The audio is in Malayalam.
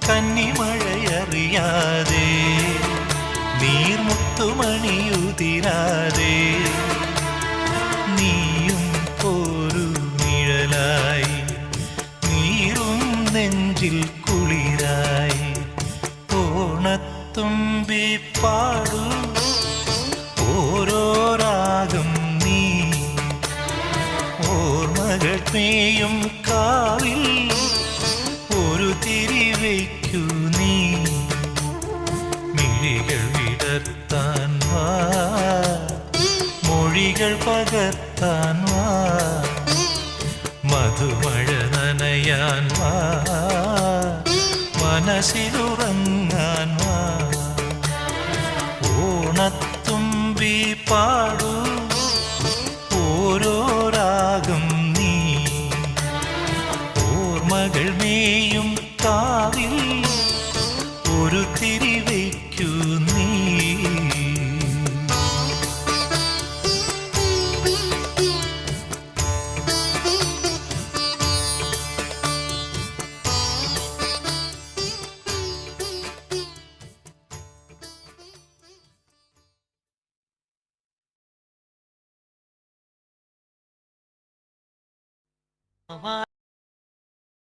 കന്നിമഴയറിയാതെ നീർമുത്തുമണിയുതിരാതെ നീയും ഒരു നിഴലായി നീറും നെഞ്ചിൽ കുളിരായി ഓണത്തുമ്പി പാടൂ ഓരോ രാഗം നീ ഓർമ്മകൾ മേയും കാവിൽ ഒരു തിരിവയ്ക്കു നീ മിഴികൾ വിടർത്താൻ വാ മൊഴികൾ പകർത്താൻ വാ മധുമഴ നനയാൻ വാ മനസ്സിലുറങ്ങാൻ വാ ഓണത്തുമ്പി പാടൂ ഓരോ രാഗം നീ ഓർമ്മകൾ മേയും കാവിൽ ഒരു തിരിവയ്ക്കു നീ